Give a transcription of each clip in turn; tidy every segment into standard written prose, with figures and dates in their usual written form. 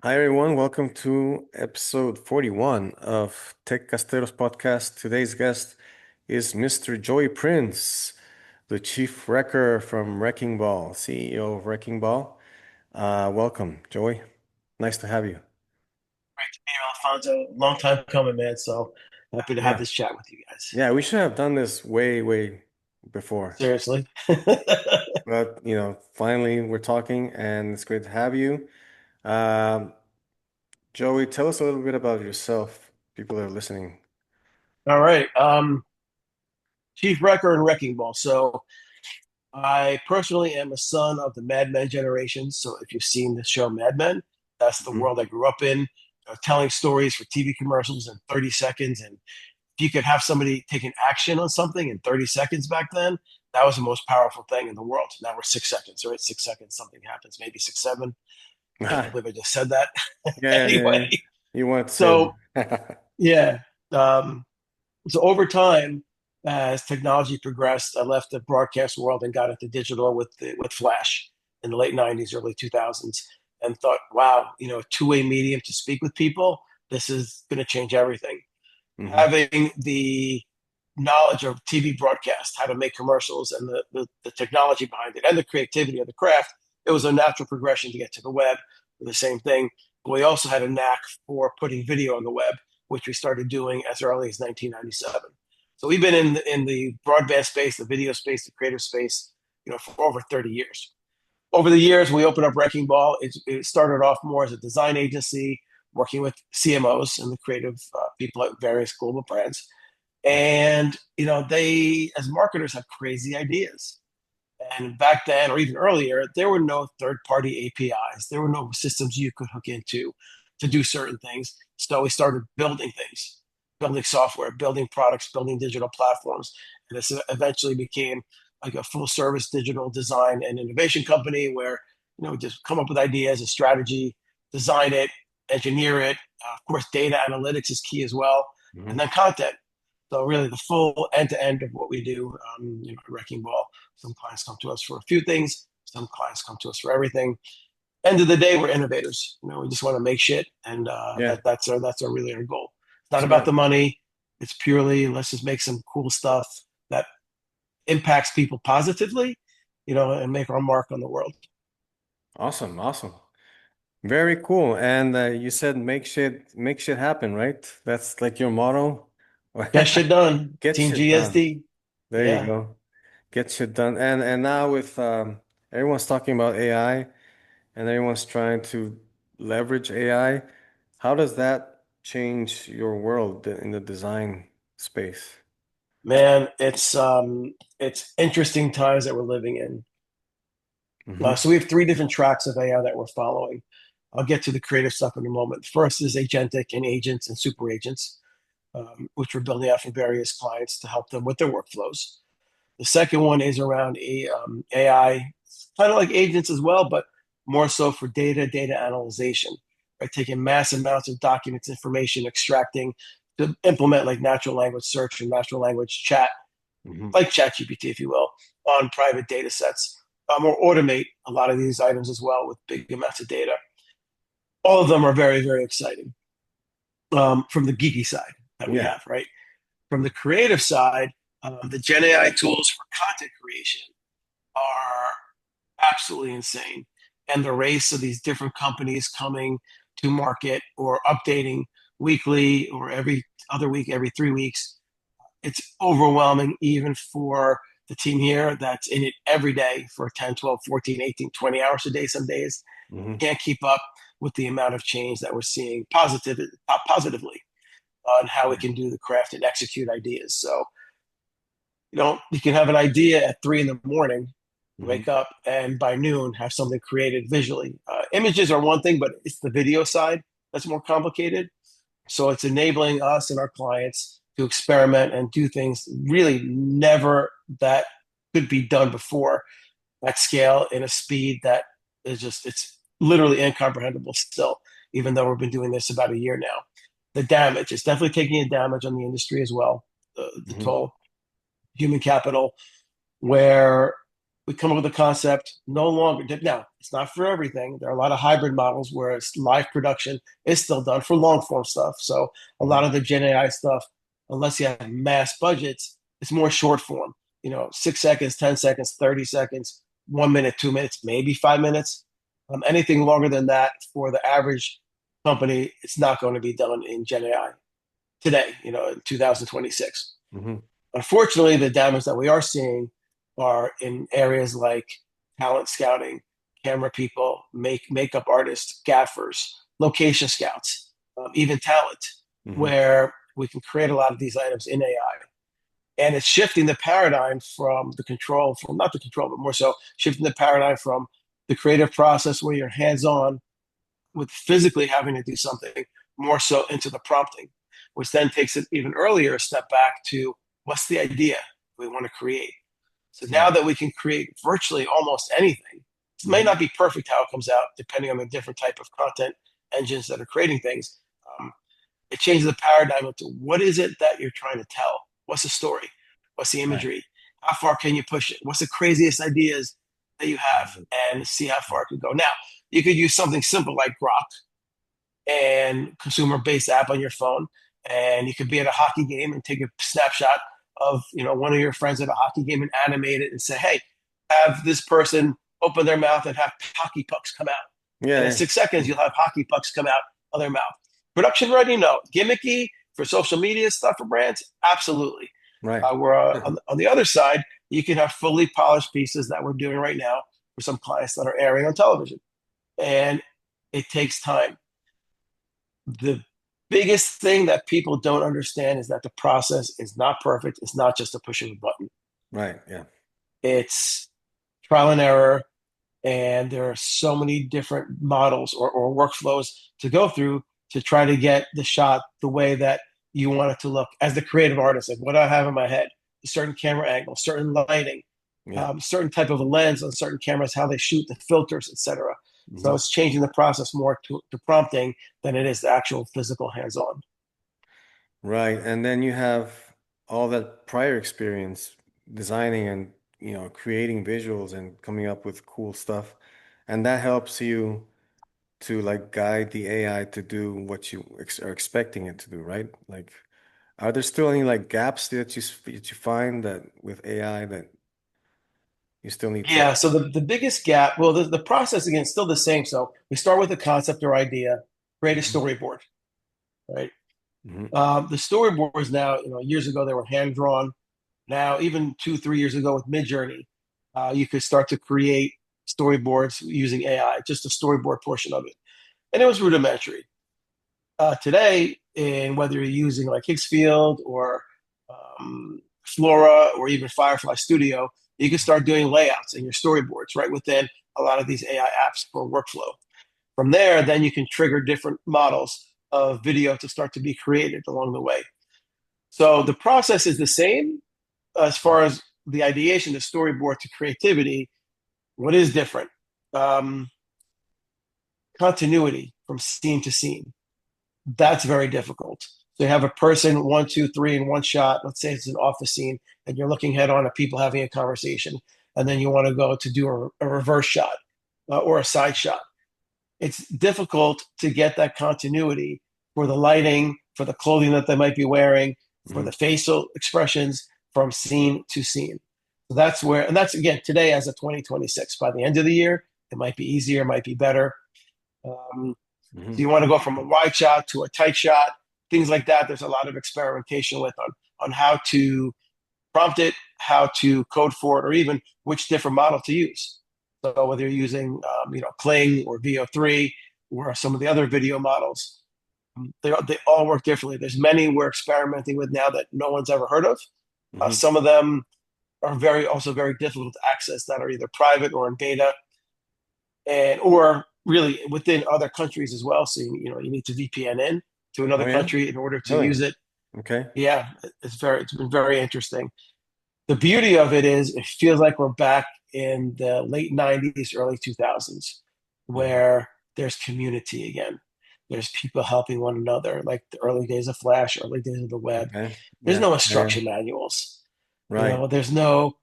Hi, everyone. Welcome to episode 41 of TechCasteros podcast. Today's guest is Mr. Joey Princz, the chief wrecker from WreckingBall, CEO of WreckingBall. Welcome, Joey. Nice to have you. Great to be here, Alfonso. Long time coming, man. So happy to have Yeah. this chat with you guys. Yeah, we should have done this way before. Seriously. But, finally we're talking and it's great to have you. Um, Joey, tell us a little bit about yourself. People that are listening. All right. Chief Wrecker and Wrecking Ball. So I personally am a son of the Mad Men generation. So if you've seen the show Mad Men, that's the Mhm. world I grew up in, telling stories for TV commercials in 30 seconds. And if you could have somebody take an action on something in 30 seconds back then, that was the most powerful thing in the world. Now we're 6 seconds, right? 6 seconds, something happens, maybe 6, 7. Can't believe I just said that. Yeah. Anyway, You want to say so that. yeah. Um, so over time, as technology progressed, I left the broadcast world and got into digital with Flash in the late '90s, early 2000s, and thought, wow, a two-way medium to speak with people. This is going to change everything. Hmm. Having the knowledge of TV broadcast, how to make commercials, and the technology behind it, and the creativity of the craft, it was a natural progression to get to the web. The same thing. We also had a knack for putting video on the web, which we started doing as early as 1997. So we've been in the broadband space, the video space, the creative space, for over 30 years. Over the years, we opened up Wrecking Ball. It started off more as a design agency, working with CMOs and the creative people at various global brands. And they, as marketers, have crazy ideas. And back then, or even earlier, there were no third-party APIs. There were no systems you could hook into to do certain things. So we started building things, building software, building products, building digital platforms, and this eventually became like a full-service digital design and innovation company where we just come up with ideas, a strategy, design it, engineer it. Of course, data analytics is key as well, and Hmm. then content. So really, the full end-to-end of what we do, Wrecking Ball. Some clients come to us for a few things. Some clients come to us for everything. End of the day, we're innovators. We just want to make shit, and Yeah. that's our really our goal. It's not about Smart. the money. It's purely let's just make some cool stuff that impacts people positively, and make our mark on the world. Awesome. Very cool. And you said make shit happen, right? That's like your motto. Get shit done. Get Team shit done. GSD. There you Yeah, go. Get shit done. And now with everyone's talking about AI and everyone's trying to leverage AI, how does that change your world in the design space? man, it's interesting times that we're living in. Hmm. So we have three different tracks of AI that we're following. I'll get to the creative stuff in a moment. First is agentic and agents and super agents, which we're building out for various clients to help them with their workflows. The second one is around AI, kind of like agents as well, but more so for data analyzation, right? Taking mass amounts of documents, information, extracting to implement like natural language search and natural language chat, Hmm. like ChatGPT, if you will, on private data sets, or automate a lot of these items as well with big amounts of data. All of them are very, very exciting from the geeky side that we Yeah. have, right? From the creative side, the Gen AI tools for content creation are absolutely insane. And the race of these different companies coming to market or updating weekly or every other week, every 3 weeks, it's overwhelming even for the team here that's in it every day for 10, 12, 14, 18, 20 hours a day some days. Hmm. Can't keep up with the amount of change that we're seeing positively on how we Yeah. can do the craft and execute ideas. So, you can have an idea at 3 in the morning, Hmm. wake up, and by noon have something created visually. Images are one thing, but it's the video side that's more complicated. So it's enabling us and our clients to experiment and do things really never that could be done before at scale in a speed that is just, it's literally incomprehensible still, even though we've been doing this about a year now. The damage, it's definitely taking a damage on the industry as well, the Hmm. toll, human capital, where we come up with a concept no longer. Now, it's not for everything. There are a lot of hybrid models where it's live production is still done for long form stuff. So a lot Mhm. of the Gen AI stuff, unless you have mass budgets, it's more short form. 6 seconds, 10 seconds, 30 seconds, 1 minute, 2 minutes, maybe 5 minutes. Anything longer than that for the average company, it's not going to be done in Gen AI today, in 2026. Mhm. Unfortunately, the damage that we are seeing are in areas like talent scouting, camera people, makeup artists, gaffers, location scouts, even talent, Mhm. where we can create a lot of these items in AI. And it's shifting the paradigm from the control, from not the control, but more so shifting the paradigm from the creative process where you're hands on with physically having to do something more so into the prompting, which then takes it even earlier a step back to what's the idea we want to create. So now Right. that we can create virtually almost anything, it may Mhm. not be perfect how it comes out, depending on the different type of content engines that are creating things. Um, it changes the paradigm into what is it that you're trying to tell? What's the story? What's the Right. imagery? How far can you push it? What's the craziest ideas that you have? And see how far it could go. Now, you could use something simple like Grok and consumer-based app on your phone, and you could be at a hockey game and take a snapshot of one of your friends at a hockey game and animate it and say, "Hey, have this person open their mouth and have hockey pucks come out." And in Yeah. 6 seconds, Yeah. you'll have hockey pucks come out of their mouth. Production ready? No. Gimmicky for social media stuff for brands? Absolutely. Right. We're on the other side. You can have fully polished pieces that we're doing right now for some clients that are airing on television, and it takes time. The biggest thing that people don't understand is that the process is not perfect. It's not just a push of a button. Right. Yeah. It's trial and error, and there are so many different models or workflows to go through to try to get the shot the way that you want it to look as the creative artist. Like what I have in my head, a certain camera angle, certain lighting, Yeah. certain type of a lens on certain cameras, how they shoot, the filters, etc. So Mhm. it's changing the process more to prompting than it is the actual physical hands-on. Right. And then you have all that prior experience designing and, creating visuals and coming up with cool stuff. And that helps you to like guide the AI to do what you ex are expecting it to do, right? Like, are there still any like gaps that you find that with AI that you still need to? Yeah, so the biggest gap, well, the process again is still the same. So we start with a concept or idea, create a Mhm. storyboard, right? Mhm. The storyboards now, years ago they were hand drawn. Now, even 2, 3 years ago with Midjourney, you could start to create storyboards using AI, just the storyboard portion of it, and it was rudimentary. Today, in whether you're using like Higgsfield or Flora or even Firefly Studio, you can start doing layouts and your storyboards right within a lot of these AI apps for workflow. From there, then you can trigger different models of video to start to be created along the way. So the process is the same as far as the ideation, the storyboard to creativity. What is different? Um, Continuity from scene to scene. That's very difficult. So you have a person, one, two, three in one shot. Let's say it's an office scene, and you're looking head on at people having a conversation, and then you want to go to do a reverse shot or a side shot. It's difficult to get that continuity for the lighting, for the clothing that they might be wearing, for Mhm. the facial expressions from scene to scene. So that's where, and that's again today as a 2026. By the end of the year, it might be easier, it might be better. Um, so Mhm. you want to go from a wide shot to a tight shot, things like that. There's a lot of experimentation with on how to prompt it, how to code for it, or even which different model to use. So whether you're using Kling or VO3 or some of the other video models, they all work differently. There's many we're experimenting with now that no one's ever heard of. Mhm. Some of them are very difficult to access that are either private or in beta and or really within other countries as well. So you need to VPN in to another Oh yeah? country in order to Really? use it. Okay. Yeah, it's been very interesting. The beauty of it is it feels like we're back in the late 90s, early 2000s, Mhm. where there's community again. There's people helping one another, like the early days of Flash, early days of the web. Okay. There's Yeah. no Yeah. instruction manuals. Right. There's no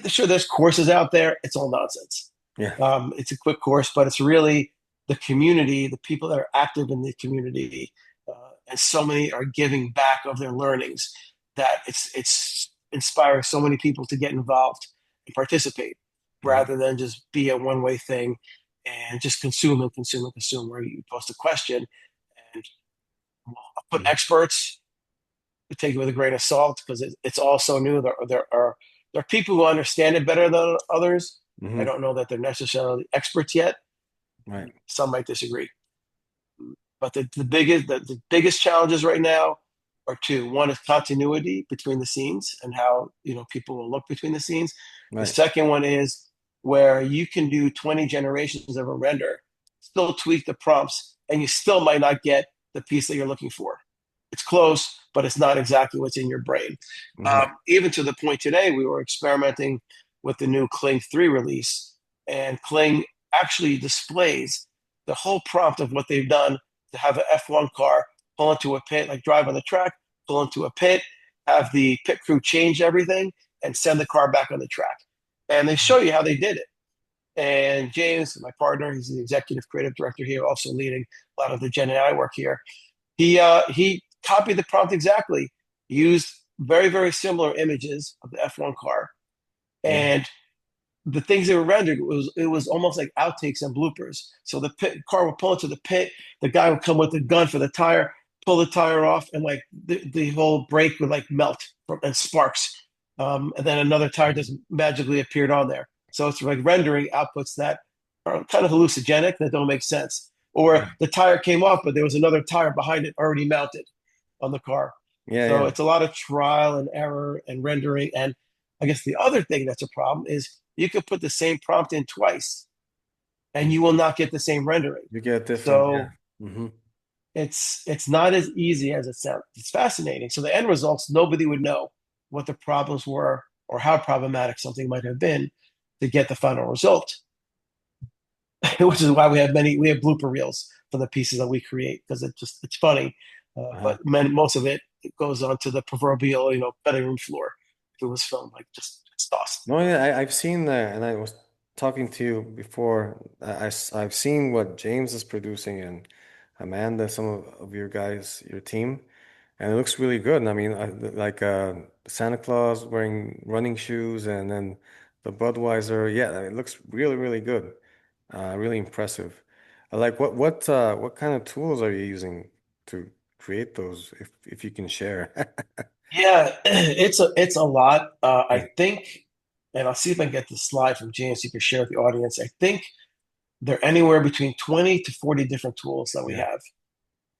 Sure, there's courses out there. It's all nonsense. Yeah. It's a quick course, but it's really the community, the people that are active in the community, and so many are giving back of their learnings that it's inspiring so many people to get involved and participate Mhm. rather than just be a one-way thing and just consume and consume and consume. Where you post a question and put Mhm. experts take it with a grain of salt because it's all so new. There are people who understand it better than others. I Mhm. don't know that they're necessarily experts yet. Right. Some might disagree. But the biggest challenges right now are two. One is continuity between the scenes and how people will look between the scenes. The Right. second one is where you can do 20 generations of a render, still tweak the prompts, and you still might not get the piece that you're looking for. It's close, but it's not exactly what's in your brain. Mhm. Even to the point today, we were experimenting with the new Kling 3 release, and Kling actually displays the whole prompt of what they've done to have an F1 car pull into a pit, like drive on the track, pull into a pit, have the pit crew change everything, and send the car back on the track. And they show you how they did it. And James, my partner, he's the executive creative director here, also leading a lot of the Gen AI work here. He copied the prompt exactly, used very similar images of the F1 car, Yeah. and the things that were rendered it was almost like outtakes and bloopers. So the car would pull into the pit, the guy would come with the gun for the tire, pull the tire off, and like the whole brake would like melt and sparks. And then another tire just magically appeared on there. So it's like rendering outputs that are kind of hallucinogenic that don't make sense. Or Mhm. the tire came off, but there was another tire behind it already mounted on the car. Yeah. So Yeah. it's a lot of trial and error and rendering. And I guess the other thing that's a problem is you could put the same prompt in twice and Mhm. you will not get the same rendering. You get different. Yeah. So Hmm. it's not as easy as it sounds. It's fascinating. So the end results, nobody would know what the problems were or how problematic something might have been to get the final result, which is why we have blooper reels for the pieces that we create because it's funny. Uh-huh. But most of it goes onto the proverbial cutting room floor. If it was filmed like just it's tossed. No, yeah, I've seen that, and I was talking to you before. I've seen what James is producing and Amanda, some of your guys, your team, and it looks really good. And I mean, like Santa Claus wearing running shoes, and then the Budweiser. Yeah, it looks really good. Really impressive. Like what kind of tools are you using to create those, if you can share? Yeah, it's a lot. I Yeah, think, and I'll see if I can get the slide from James so you can share with the audience. I think they're anywhere between 20 to 40 different tools that we yeah. have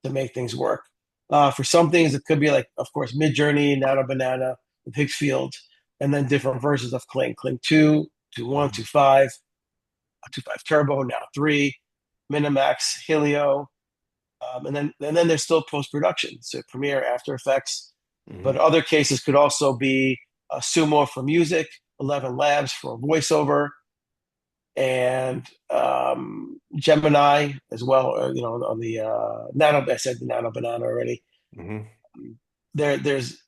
to make things work. For some things, it could be like, of course, Midjourney, Nano Banana, with Higgsfield, and then different versions of Kling. Kling 2, 2.1, Mhm. 2.5, 2.5 Turbo, now 3, Minimax, Helio, and then there's still post production, so Premiere, After Effects, but Mhm. other cases could also be Sumo for music, 11 Labs for voiceover, and Gemini as well. On the Nano, I said the Nano Banana already. Mhm. There's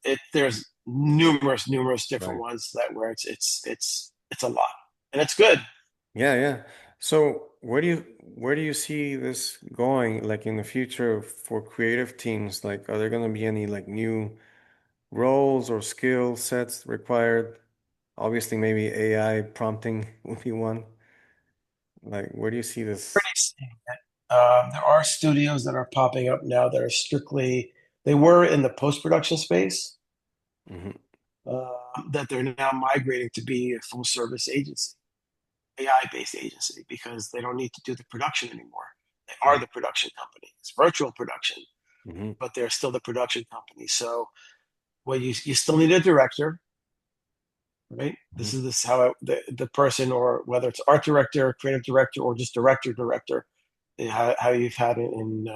numerous different Right. ones that where it's a lot, and it's good. Yeah, yeah. So where do you see this going, like in the future for creative teams? Like, are there going to be any like new roles or skill sets required? Obviously, maybe AI prompting would be one. Like, where do you see this? There are studios that are popping up now that are strictly they were in the post production space Hmm. that they're now migrating to be a full service agency, AI based agency, because they don't need to do the production anymore. They are the production company. It's virtual production, Hmm. but they're still the production company. So, well, you still need a director, right? Hmm. This how the person, or whether it's art director, creative director, or just director, how you've had it in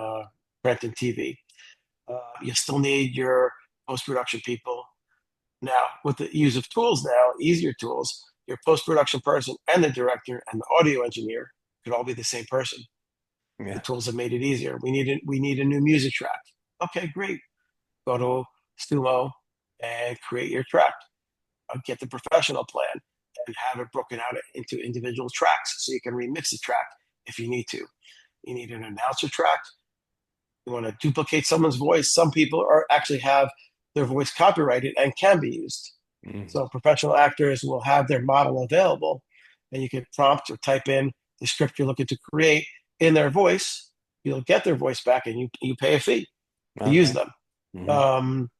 print and TV. You still need your post production people. Now, with the use of tools now, easier tools, your post production person and the director and the audio engineer could all be the same person. The Yeah. tools have made it easier. We need a new music track. Okay, great. Go to Stumo and create your track. get the professional plan and have it broken out into individual tracks so you can remix the track if you need to. You need an announcer track. You want to duplicate someone's voice. Some people are actually have their voice copyrighted and can be used. Mm. So professional actors will have their model available, and you can prompt or type in the script you're looking to create in their voice. You'll get their voice back, and you pay a fee to use Okay. them. Hmm. Um,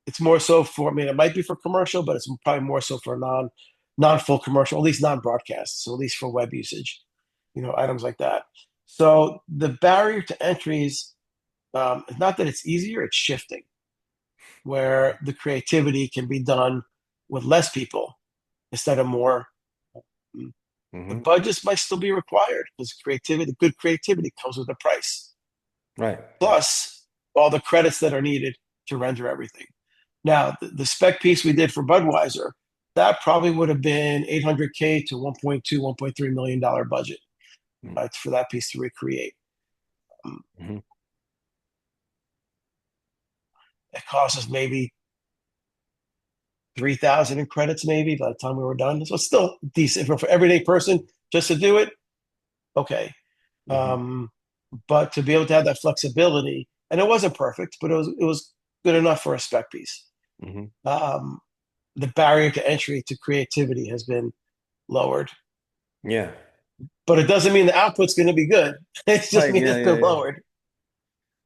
it's more so for, I mean, it might be for commercial, but it's probably more so for non full commercial, at least non broadcast, so at least for web usage, items like that. So the barrier to entries, it's not that it's easier, it's shifting, where the creativity can be done with less people instead of more. The Hmm. budgets might still be required because good creativity comes with a price, Right. Right. plus all the credits that are needed to render everything. Now, the spec piece we did for Budweiser, that probably would have been 800K to 1.2, $1.3 million budget for that piece to recreate. Um, Mm-hmm. it cost us maybe 3,000 in credits, maybe by the time we were done. So it's still decent for everyday person just to do it. Okay. Hmm. Um, but to be able to have that flexibility, and it wasn't perfect, but it was good enough for a spec piece. Hmm. Um, the barrier to entry to creativity has been lowered, Yeah. but it doesn't mean the output's going to be good. It just Right. means Yeah. it's Yeah. been Yeah. lowered.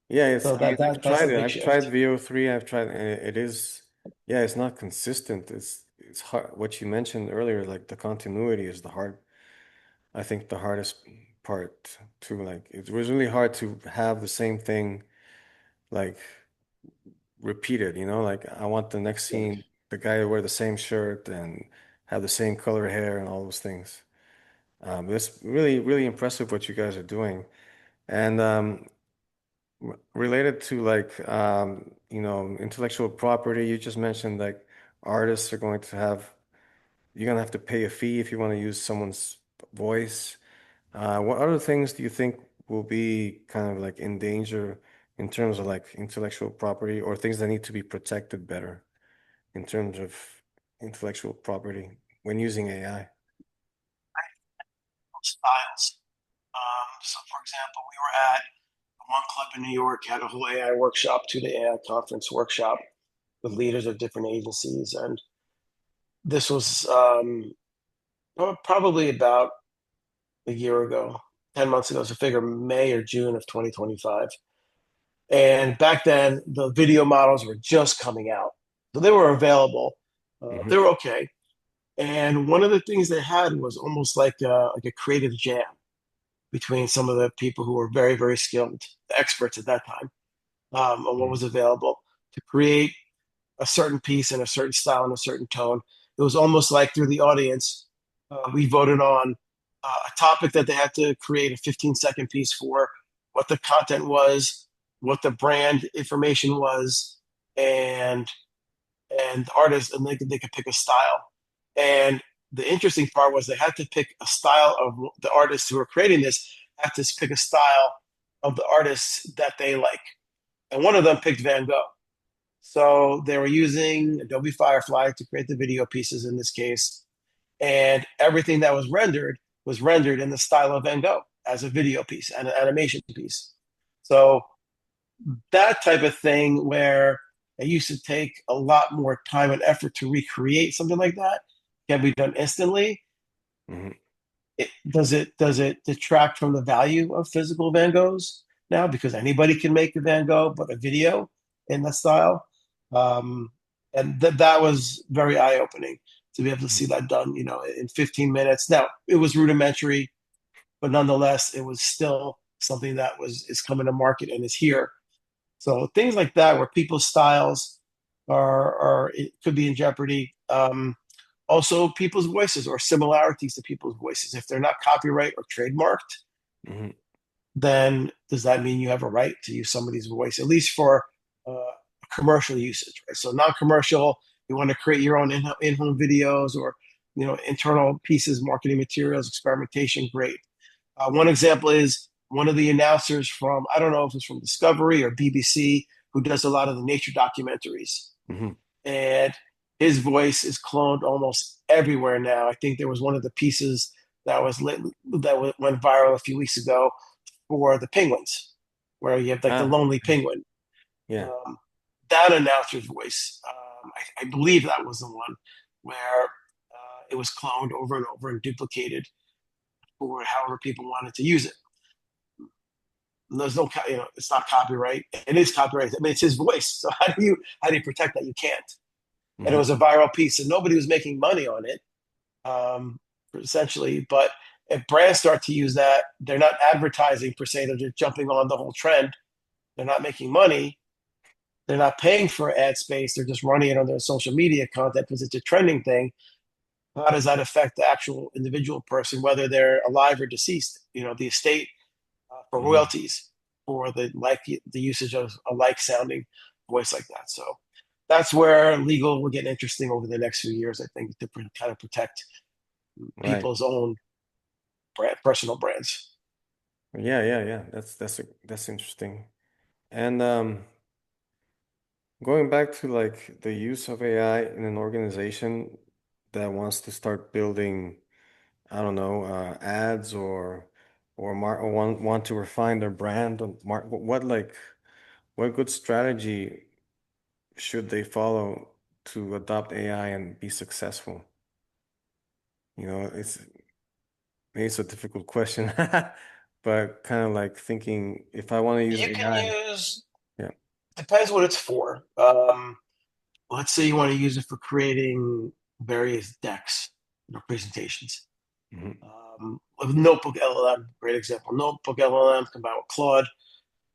Yeah. It's. So I mean, I've that's tried the it. big I've tried shift. VO3. I've tried. And it is. Yeah. It's not consistent. It's hard. What you mentioned earlier, like the continuity, is the hard. I think the hardest part too. Like it was really hard to have the same thing like repeated. Like I want the next Yeah. scene, the guy to wear the same shirt and have the same color hair and all those things. It's really, really impressive what you guys are doing. And related to like intellectual property, you just mentioned like artists are going to have you're gonna have to pay a fee if you want to use someone's voice. What other things do you think will be kind of like in danger in terms of like intellectual property or things that need to be protected better in terms of intellectual property when using AI? Styles. So, for example, we were at one club in New York, had a whole AI workshop, 2-day AI conference workshop with leaders of different agencies. And this was probably about a year ago, 10 months ago. So figure May or June of 2025. And back then, the video models were just coming out. So they were available. They Hmm. were okay. And one of the things they had was almost like a creative jam between some of the people who were very, very skilled, the experts at that time, on what was available to create a certain piece in a certain style and a certain tone. It was almost like through the audience, we voted on a topic that they had to create a 15-second piece for, what the content was, what the brand information was, and the artist, and they could pick a style. And the interesting part was they had to pick a style of the artists who were creating this, had to pick a style of the artists that they like. And one of them picked Van Gogh. So they were using Adobe Firefly to create the video pieces in this case. And everything that was rendered in the style of Van Gogh as a video piece and an animation piece. So that type of thing where it used to take a lot more time and effort to recreate something like that can be done instantly. Hmm. Does it detract from the value of physical Van Goghs now because anybody can make a Van Gogh, but a video in that style, um, and that was very eye opening to be able to see that done, in 15 minutes. Now it was rudimentary, but nonetheless, it was still something that is coming to market and is here. So things like that, where people's styles are it could be in jeopardy. Also, people's voices or similarities to people's voices. If they're not copyright or trademarked, Hmm. then does that mean you have a right to use somebody's voice, at least for commercial usage? Right? So non-commercial, you want to create your own in-home videos or internal pieces, marketing materials, experimentation. Great. One example is one of the announcers from, I don't know if it's from Discovery or BBC, who does a lot of the nature documentaries. Hmm. And his voice is cloned almost everywhere now. I think there was one of the pieces that went viral a few weeks ago for the penguins, where you have like the Ah, lonely penguin. yeah. Um, that announcer's voice, I believe that was the one where it was cloned over and over and duplicated for however people wanted to use it. There's no, it's not copyright. It is copyright. I mean, it's his voice. So how do you protect that? You can't. And it Hmm. was a viral piece, and nobody was making money on it, essentially. But if brands start to use that, they're not advertising per se. They're just jumping on the whole trend. They're not making money. They're not paying for ad space. They're just running it on their social media content because it's a trending thing. How does that affect the actual individual person, whether they're alive or deceased? The estate for Hmm. royalties for the usage of a like sounding voice like that. So that's where legal will get interesting over the next few years, I think, to kind of protect Right. people's own personal brands. Yeah, yeah, yeah. That's interesting. And going back to like the use of AI in an organization that wants to start building, I don't know, ads or want to refine their brand on what good strategy should they follow to adopt AI and be successful? Maybe it's a difficult question, but kind of like thinking if I want to use You can AI, use, yeah. depends what it's for. Let's say you want to use it for creating various decks, presentations. Hmm. With Notebook LLM, great example. Notebook LLM combined with Claude.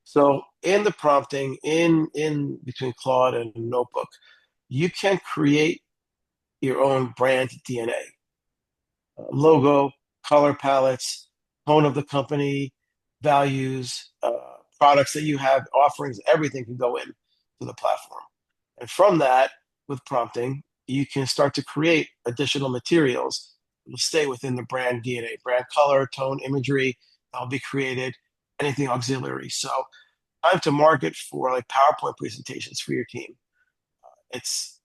So in the prompting, in between Claude and Notebook, you can create your own brand DNA, logo, color palettes, tone of the company, values, products that you have, offerings, everything can go in to the platform. And from that, with prompting, you can start to create additional materials that will stay within the brand DNA, brand color, tone, imagery that'll be created, anything auxiliary. So time to market for like PowerPoint presentations for your team. It's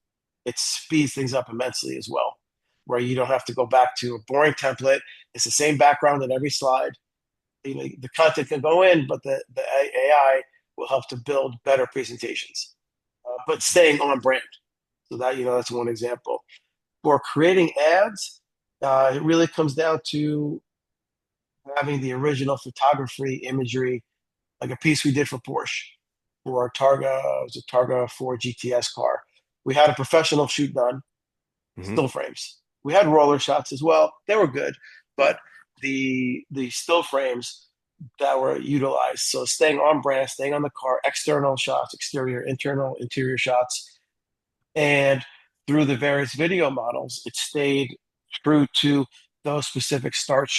it speeds things up immensely as well, where you don't have to go back to a boring template. It's the same background in every slide. The content can go in, but the AI will help to build better presentations, but staying on brand. So that's one example. For creating ads, it really comes down to having the original photography imagery, like a piece we did for Porsche for our Targa, it was a Targa 4 GTS car. We had a professional shoot done, Hmm. still frames. We had roller shots as well. They were good, but the still frames that were utilized, so staying on brand, staying on the car, external shots, exterior, internal, interior shots, and through the various video models, it stayed true to those specific start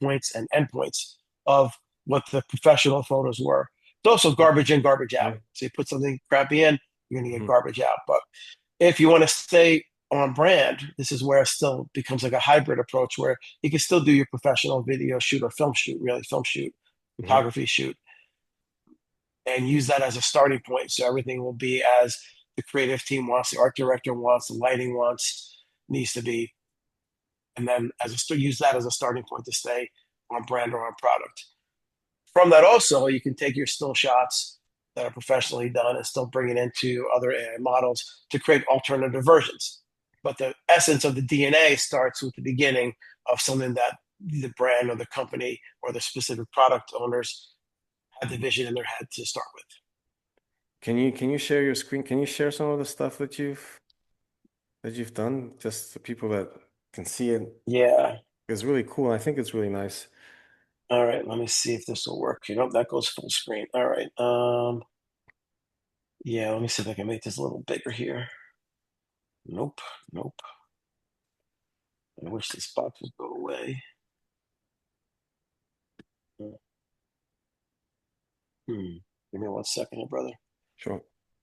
points and end points of what the professional photos were. It's also garbage in, garbage out. Yeah. So you put something crappy in, you're going to get Hmm. garbage out. But if you want to stay on brand, this is where it still becomes like a hybrid approach where you can still do your professional video shoot or film shoot, really film shoot, Hmm. photography shoot, and use that as a starting point. So everything will be as the creative team wants, the art director wants, the lighting wants, needs to be, and then use that as a starting point to stay on brand or on product. From that, also, you can take your still shots that are professionally done and still bring it into other AI models to create alternative versions. But the essence of the DNA starts with the beginning of something that the brand or the company or the specific product owners had the vision in their head to start with. Can you share your screen? Can you share some of the stuff that you've done, just so people that can see it? Yeah. It's really cool. I think it's really nice. All right. Let me see if this will work. That goes full screen. All right. Yeah. Let me see if I can make this a little bigger here. Nope. Nope. I wish this box would go away. Give me 1 second here, brother. Sure.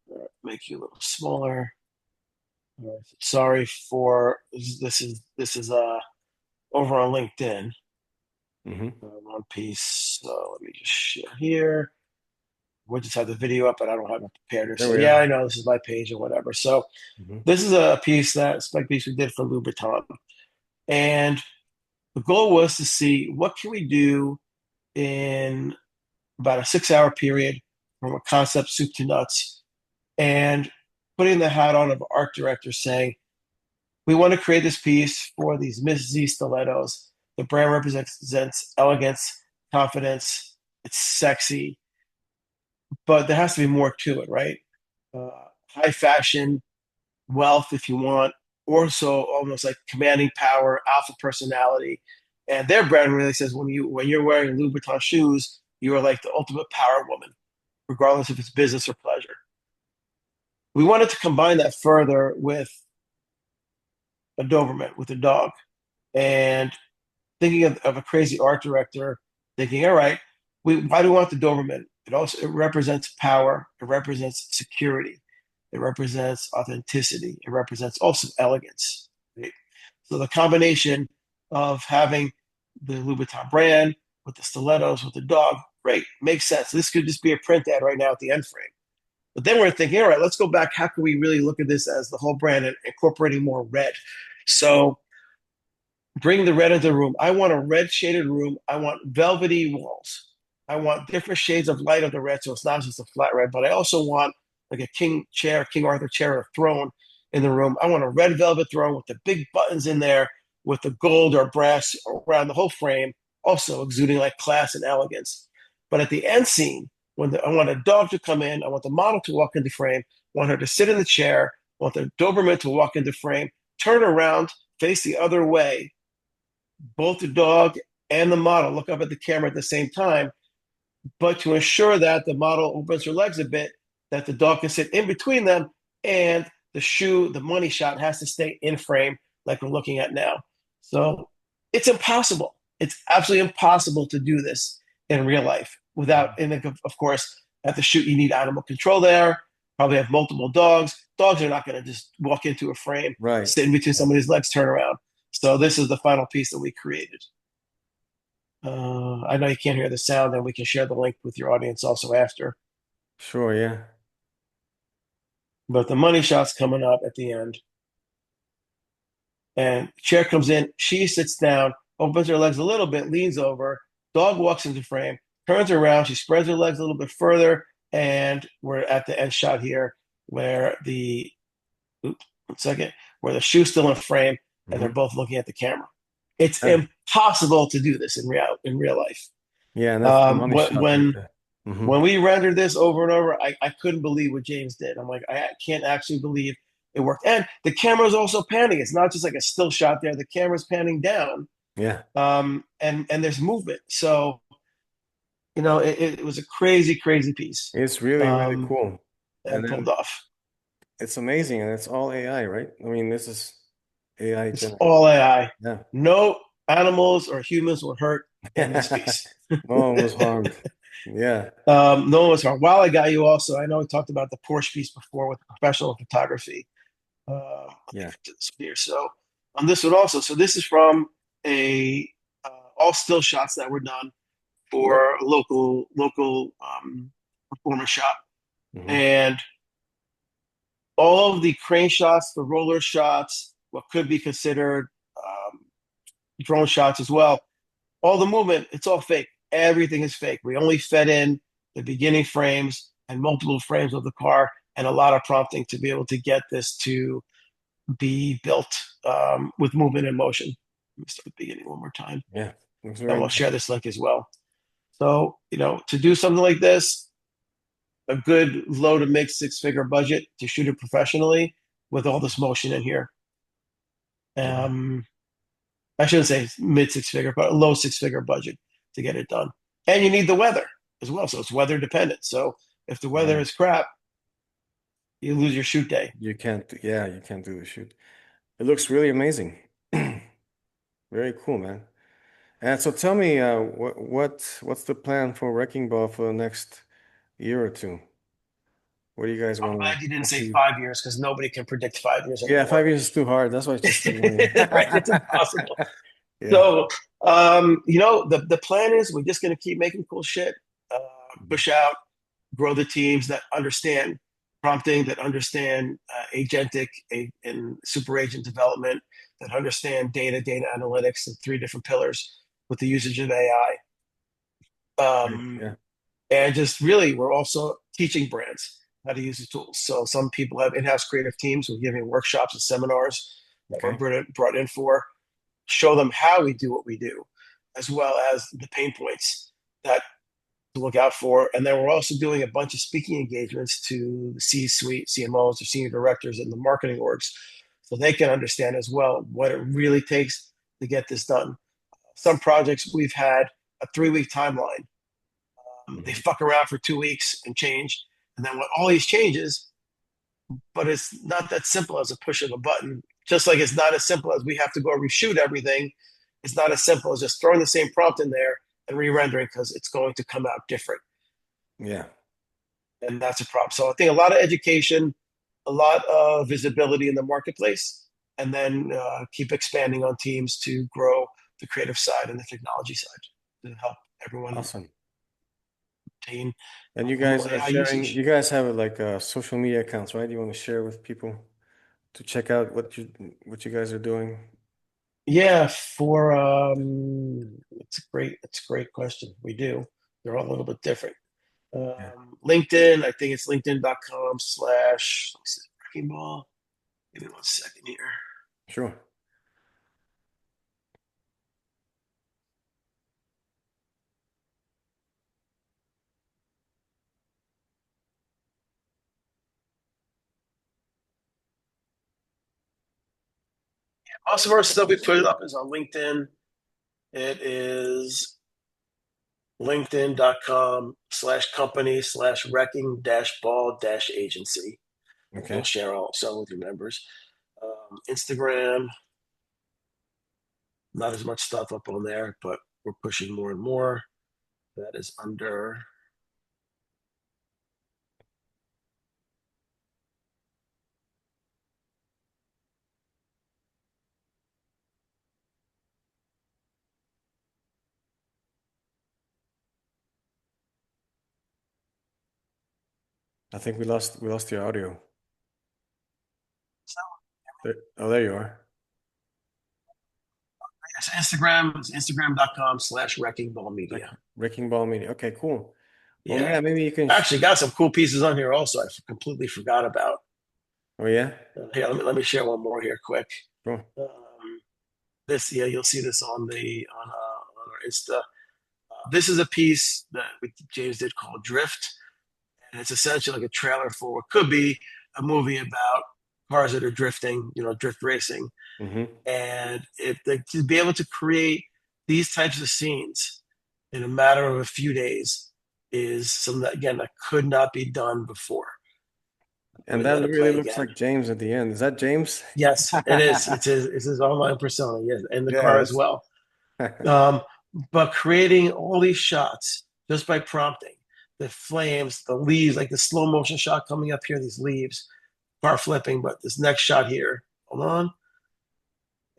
All right, make you a little smaller. All right. Sorry for this is over on LinkedIn. Hmm. One piece. So let me just share here. we'll just have the video up, but I don't have it prepared or There say, we yeah, are. I know this is my page or whatever. So Hmm. this is a spec piece we did for Louboutin. And the goal was to see what can we do in about a 6 hour period from a concept soup to nuts, and putting the hat on of art director saying, we want to create this piece for these Miss Z stilettos. The brand represents elegance, confidence. It's sexy, but there has to be more to it, right? Uh, High fashion, wealth, if you want, or so almost like commanding power, alpha personality. And their brand really says when you're wearing Louboutin shoes, you are like the ultimate power woman, regardless if it's business or pleasure. We wanted to combine that further with a Doberman, with a dog, and thinking of a crazy art director, thinking, all right, why do we want the Doberman? It represents power, it represents security, it represents authenticity, it represents also elegance. Right? So the combination of having the Louboutin brand with the stilettos with the dog, great, makes sense. This could just be a print ad right now at the end frame. But then we're thinking, all right, let's go back. How can we really look at this as the whole brand and incorporating more red? So bring the red into the room. I want a red shaded room. I want velvety walls. I want different shades of light of the red, so it's not just a flat red. But I also want like a King Arthur chair, or throne in the room. I want a red velvet throne with the big buttons in there, with the gold or brass around the whole frame, also exuding like class and elegance. But at the end scene, I want a dog to come in, I want the model to walk into frame, I want her to sit in the chair, I want the Doberman to walk into frame, turn around, face the other way, both the dog and the model look up at the camera at the same time, but to ensure that the model opens her legs a bit, that the dog can sit in between them, and the money shot has to stay in frame like we're looking at now. So it's impossible. It's absolutely impossible to do this in real life without, and of course, at the shoot, you need animal control there, probably have multiple dogs. Dogs are not going to just walk into a frame, Right. sit in between Yeah. somebody's legs, turn around. So this is the final piece that we created. I know you can't hear the sound, and we can share the link with your audience also after. Sure. Yeah. But the money shot's coming up at the end, and chair comes in. She sits down, opens her legs a little bit, leans over. Dog walks into frame, turns around. She spreads her legs a little bit further, and we're at the end shot here, where the oops, 1 second, where the shoe's still in frame, and they're Hmm. both looking at the camera. It's Yeah. impossible to do this in real life. Yeah. And that's the Um, money when shot right when there. Hmm. when we rendered this over and over, I couldn't believe what James did. I'm like, I can't actually believe it worked. And the camera's also panning. It's not just like a still shot there. The camera's panning down, Yeah. and there's movement. So it was a crazy, crazy piece, It's really, really um, cool. And and pulled then off. it's amazing. And it's all AI, right? I mean, this is AI It's generated. all AI. Yeah. No animals or humans were hurt in this piece. No one was harmed. Yeah. No one was harmed. While I got you, also, I know we talked about the Porsche piece before with professional photography. Let me Yeah. get to this here. So on this one also, so this is from a all still shots that were done Yep. for a local performance shop, Hmm. and all of the crane shots, the roller shots, what could be considered drone shots as well. All the movement, it's all fake. Everything is fake. We only fed in the beginning frames and multiple frames of the car and a lot of prompting to be able to get this to be built with movement and motion. Let me start the beginning one more time, Yeah. Looks and very we'll share nice. this link as well. So, to do something like this, a good low to mid 6 figure budget to shoot it professionally with all this motion in here. Yeah. Um, I shouldn't say mid 6 figure, but a low 6 figure budget to get it done. And you need the weather as well. So it's weather dependent. So if the weather Right. is crap, you lose your shoot day. You can't, yeah, you can't do the shoot. It looks really amazing. Very cool, man. And so tell me, what's the plan for Wrecking Ball for the next year or two? What do you guys I'm want glad you to didn't say achieve? 5 years because nobody can predict 5 years Yeah, anymore. 5 years is too hard. That's why I just said 1 year. Right? It's impossible. Yeah. So, the plan is we're just going to keep making cool shit, Mhm. push out, grow the teams that understand prompting, that understand agentic and super agent development, that understand data analytics, the three different pillars with the usage of AI. Great. Yeah. And just really, we're also teaching brands how to use the tools. So some people have in-house creative teams. We're giving workshops and seminars that Okay. we're brought in for, show them how we do what we do, as well as the pain points that to look out for. And then we're also doing a bunch of speaking engagements to the C-suite, CMOs, or senior directors in the marketing orgs, so they can understand as well what it really takes to get this done. Some projects we've had a 3-week timeline. They Mhm. fuck around for 2 weeks and change, and then with all these changes, but it's not that simple as a push of a button. Just like it's not as simple as we have to go reshoot everything. It's not as simple as just throwing the same prompt in there and re-rendering because it's going to come out different. Yeah. And that's a problem. So I think a lot of education, a lot of visibility in the marketplace, and then keep expanding on teams to grow the creative side and the technology side to help everyone Awesome. obtain And you guys more are AI sharing, usage. you guys have like social media accounts, right? You want to share with people to check out what you guys are doing? Yeah, for it's a great question. We do. They're all a little bit different. Yeah. LinkedIn, I think it's linkedin.com/, WreckingBall. Give me 1 second here. Sure. Most of our stuff we put it up is on LinkedIn. It is linkedin.com/company/wrecking-ball-agency. We'll Okay. share also with your members. Instagram, not as much stuff up on there, but we're pushing more and more. That is under. I think we lost your audio. Oh, there you are. Yes, Instagram is instagram.com/wreckingballmedia. Wrecking Ball Media. Okay, cool. Well, Yeah. yeah, maybe you can. Actually, got some cool pieces on here also. I completely forgot about. Oh, yeah. Here, let me share one more here quick. Sure. This, yeah, you'll see this on our Insta. This is a piece that James did called Drift, and it's essentially like a trailer for what could be a movie about cars that are drifting, drift racing. Mm-hmm. And to be able to create these types of scenes in a matter of a few days is something that, again, that could not be done before. Let And me that let it really play looks again. like James at the end. Is that James? Yes, it is. It's his online persona, yes, in the Yeah, car as that's well. Um, but creating all these shots just by prompting the flames, the leaves, like the slow motion shot coming up here, these leaves, car flipping, but this next shot here, hold on,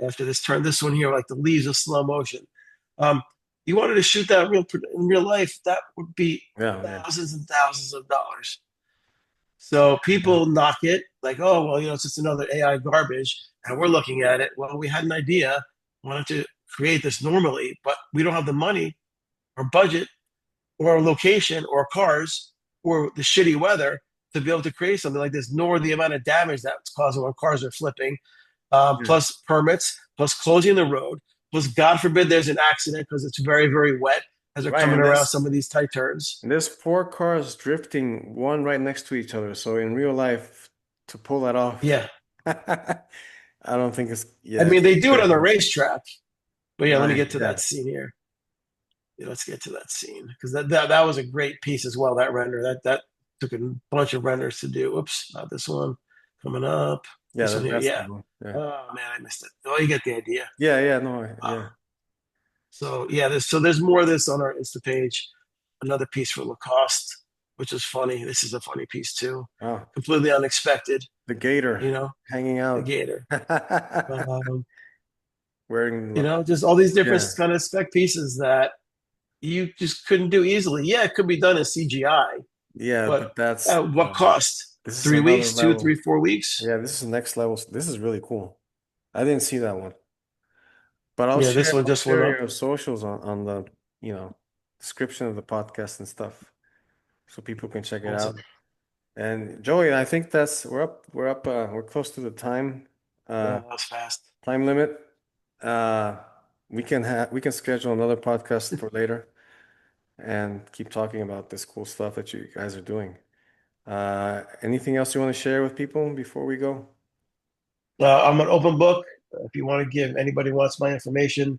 after this turn, this one here, like the leaves of slow motion. Um, you wanted to shoot that in real life, that would be yeah, yeah. thousands and thousands of dollars. So people knock it like, oh, well, it's just another AI garbage. And we're looking at it. Well, we had an idea, wanted to create this normally, but we don't have the money or budget or location or cars or the shitty weather to be able to create something like this, nor the amount of damage that's causing when cars are flipping, Yeah. plus permits, plus closing the road, plus God forbid there's an accident because it's very, very wet as they're Right, coming and around this some of these tight turns. and there's four cars drifting, one right next to each other. So in real life, to pull that off, Yeah. I don't think it's I yeah, mean, it's they do it on the crazy. racetrack. But yeah, let me Right. get to Yeah. that scene here. Yeah, let's get to that scene because that was a great piece as well. That render that took a bunch of renders to do. Oops, not this one. Coming up. Yeah, This one here. that's the Yeah. one. Yeah. Oh man, I missed it. Oh, you get the idea. Yeah, yeah, no, Uh, yeah. so yeah, there's more of this on our Insta page. Another piece for Lacoste, which is funny. This is a funny piece too. Wow. Completely unexpected. The gator You know, hanging the out. gator. Um, Wearing like just all these different yeah. kind of spec pieces that you just couldn't do easily. Yeah, it could be done in CGI, Yeah, But but that's what cost? this is 3 weeks, another two, three, level. 4 weeks? Yeah, this is next level. This is really cool. I didn't see that one. But Yeah, this one I'll just went share up. your socials on the, description of the podcast and stuff so people can check it out. Awesome. And Joey, I think we're close to the Yeah, uh that was fast. time limit. Uh we can schedule another podcast for later and keep talking about this cool stuff that you guys are doing. Anything else you want to share with people before we go? I'm an open book. If you want to give anybody wants my information,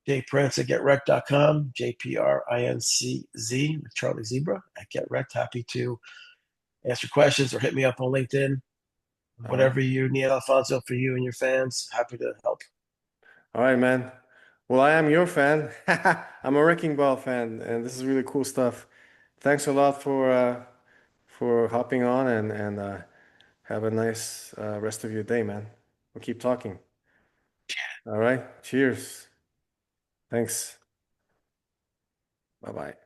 jprince at getrect.com, JPRINCZ with Charlie Zebra at GetRect. Happy to answer questions or hit me up on LinkedIn. All right. Whatever you need, Alfonso, for you and your fans, happy to help. All right, man. Well, I am your fan. I'm a Wrecking Ball fan, and this is really cool stuff. Thanks a lot for hopping on and have a nice rest of your day, man. We'll keep talking. All right. Cheers. Thanks. Bye bye.